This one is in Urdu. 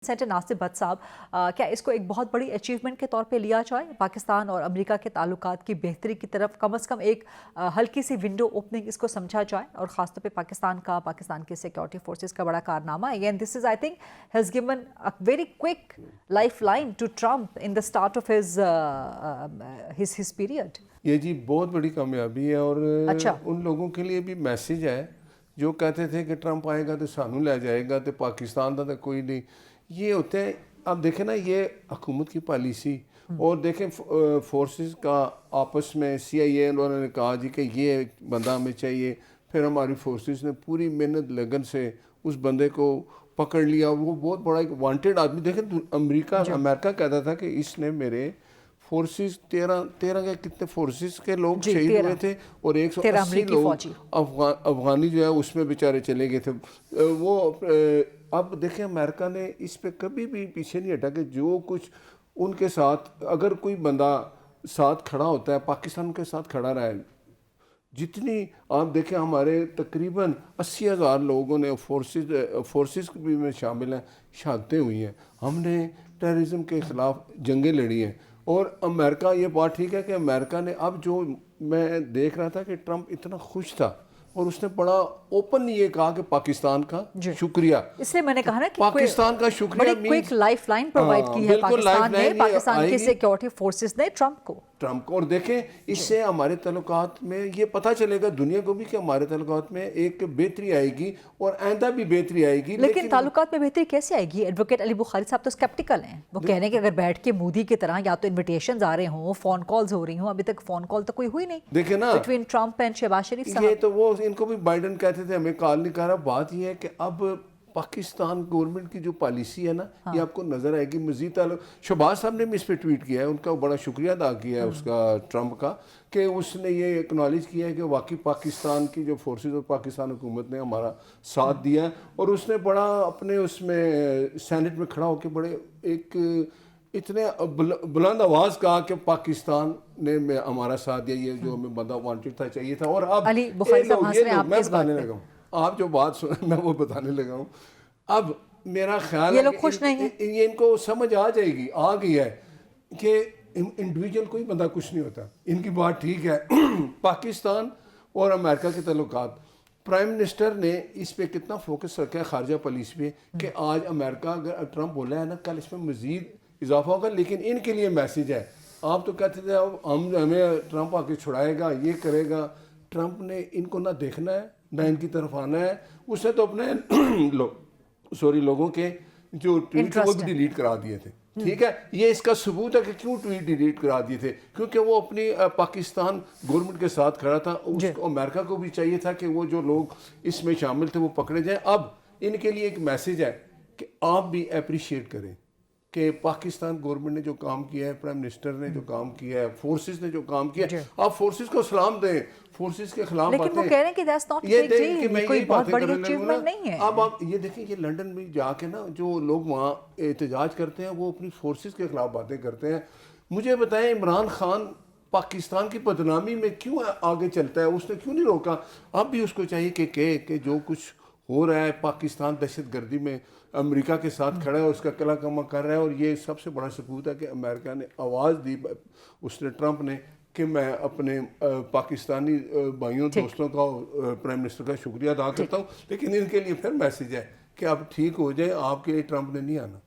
سینیٹر ناصر بٹ صاحب، کیا اس کو ایک بہت بڑی اچیومنٹ کے طور پہ لیا جائے پاکستان اور امریکہ کے تعلقات کی بہتری کی طرف؟ کم از کم ایک ہلکی سی ونڈو اوپننگ اس کو سمجھا جائے، اور خاص طور پہ پاکستان کے سیکورٹی فورسز کا بڑا کارنامہ ہے. And this is I think has given a very quick lifeline to Trump in the start of his period. یہ جی بہت بڑی کامیابی ہے، اور اچھا، ان لوگوں کے لیے بھی میسیج ہے جو کہتے تھے کہ ٹرمپ آئے گا تو سانو لے جائے گا تو پاکستان کا تو کوئی نہیں. یہ ہوتے ہیں، اب دیکھیں نا، یہ حکومت کی پالیسی، اور دیکھیں فورسز کا آپس میں سی آئی اے انہوں نے کہا جی کہ یہ بندہ ہمیں چاہیے، پھر ہماری فورسز نے پوری محنت لگن سے اس بندے کو پکڑ لیا. وہ بہت بڑا ایک وانٹیڈ آدمی. دیکھیں امریکہ کہتا تھا کہ اس نے میرے فورسز 13 کے کتنے فورسز کے لوگ شہید ہوئے تھے، اور 180 لوگ افغانی جو ہے اس میں بیچارے چلے گئے تھے. وہ اب دیکھیں امریکہ نے اس پہ کبھی بھی پیچھے نہیں ہٹا کہ جو کچھ ان کے ساتھ اگر کوئی بندہ ساتھ کھڑا ہوتا ہے، پاکستان کے ساتھ کھڑا رہا ہے. جتنی آپ دیکھیں ہمارے تقریباً 80,000 لوگوں نے فورسز بھی میں شامل ہیں، شہادتیں ہوئی ہیں. ہم نے ٹیررزم کے خلاف جنگیں لڑی ہیں. اور امریکہ، یہ بات ٹھیک ہے کہ امریکہ نے اب جو میں دیکھ رہا تھا کہ ٹرمپ اتنا خوش تھا، اور اس نے بڑا اوپنلی یہ کہا کہ پاکستان کا شکریہ. اس لیے میں نے کہا نا کہ پاکستان کا شکریہ بڑی کوئک لائف لائن پرووائڈ کی ہے پاکستان کے سیکورٹی فورسز نے ٹرمپ کو. اور دیکھیں اس سے ہمارے تعلقات میں یہ پتہ چلے گا دنیا کو بھی کہ ہمارے تعلقات میں ایک بہتری آئے گی، اور آئندہ بھی بہتری آئے گی. لیکن تعلقات میں بہتری کیسے آئے گی؟ ایڈوکیٹ علی بخاری صاحب تو اسکیپٹیکل ہیں. وہ کہہ رہے ہیں کہ اگر بیٹھ کے مودی کی طرح یا تو انویٹیشنز آ رہے ہوں، فون کالز ہو رہی ہوں، ابھی تک فون کال تو کوئی ہوئی نہیں دیکھیں نا بٹوین ٹرمپ اینڈ شہباز شریف صاحب. یہ تو وہ ان کو بھی بائیڈن کہتے تھے، ہمیں کال نہیں کر رہا. بات یہ ہے کہ اب پاکستان گورنمنٹ کی جو پالیسی ہے نا، یہ آپ کو نظر آئے گی. مزید شہباز صاحب نے بھی اس پہ ٹویٹ کیا ہے، ان کا بڑا شکریہ ادا کیا ہے اس کا ٹرمپ کا، کہ اس نے یہ اکنالج کیا ہے کہ واقعی پاکستان کی جو فورسز اور پاکستان حکومت نے ہمارا ساتھ دیا ہے. اور اس نے بڑا اپنے اس میں سینٹ میں کھڑا ہو کے بڑے ایک اتنے بلند آواز کہا کہ پاکستان نے ہمارا ساتھ دیا، یہ جو ہمیں بندہ وانٹیڈ تھا، چاہیے تھا. اور اب علی بخاری صاحب ہنس رہے ہیں آپ کے اس بات پہ. آپ جو بات سنیں میں وہ بتانے لگا ہوں. اب میرا خیال یہ لوگ خوش نہیں ہیں. یہ ان کو سمجھ آ جائے گی، آ گئی ہے کہ انڈیویجول کوئی بندہ کچھ نہیں ہوتا. ان کی بات ٹھیک ہے. پاکستان اور امریکہ کے تعلقات، پرائم منسٹر نے اس پہ کتنا فوکس رکھا ہے خارجہ پالیسی پہ، کہ آج امریکہ اگر ٹرمپ بولا ہے نا، کل اس میں مزید اضافہ ہوگا. لیکن ان کے لیے میسیج ہے. آپ تو کہتے تھے ہمیں ٹرمپ آ کے چھڑائے گا، یہ کرے گا. ٹرمپ نے ان کو نہ دیکھنا ہے نہ ان کی طرف آنا ہے. اس نے تو اپنے لوگوں کے جو ٹویٹ وہ بھی ڈیلیٹ کرا دیے تھے. ٹھیک ہے، یہ اس کا ثبوت ہے کہ کیوں ٹویٹ ڈیلیٹ کرا دیے تھے، کیونکہ وہ اپنی پاکستان گورنمنٹ کے ساتھ کھڑا تھا. اس کو امریکہ کو بھی چاہیے تھا کہ وہ جو لوگ اس میں شامل تھے وہ پکڑے جائیں. اب ان کے لیے ایک میسیج ہے کہ آپ بھی اپریشیٹ کریں کہ پاکستان گورنمنٹ نے جو کام کیا ہے، پرائم منسٹر نے جو کام کیا ہے، فورسز نے جو کام کیا ہے، آپ فورسز کو سلام دیں. فورسز کے خلاف لیکن وہ کہہ رہے ہیں کہ that's not big deal، یہ کوئی بہت بڑی اچیومنٹ نہیں ہے. اب آپ یہ دیکھیں کہ لنڈن میں جا کے نا جو لوگ وہاں احتجاج کرتے ہیں، وہ اپنی فورسز کے خلاف باتیں کرتے ہیں. مجھے بتائیں عمران خان پاکستان کی بدنامی میں کیوں آگے چلتا ہے؟ اس نے کیوں نہیں روکا؟ اب بھی اس کو چاہیے کہ کہے کہ جو کچھ ہو رہا ہے پاکستان دہشت گردی میں امریکہ کے ساتھ کھڑا ہے، اس کا قلع کما کر رہا ہے. اور یہ سب سے بڑا ثبوت ہے کہ امریکہ نے آواز دی، اس نے ٹرمپ نے، کہ میں اپنے پاکستانی بھائیوں دوستوں کا، پرائم منسٹر کا شکریہ ادا کرتا ہوں. لیکن ان کے لیے پھر میسیج ہے کہ اب ٹھیک ہو جائے، آپ کے لیے ٹرمپ نے نہیں آنا.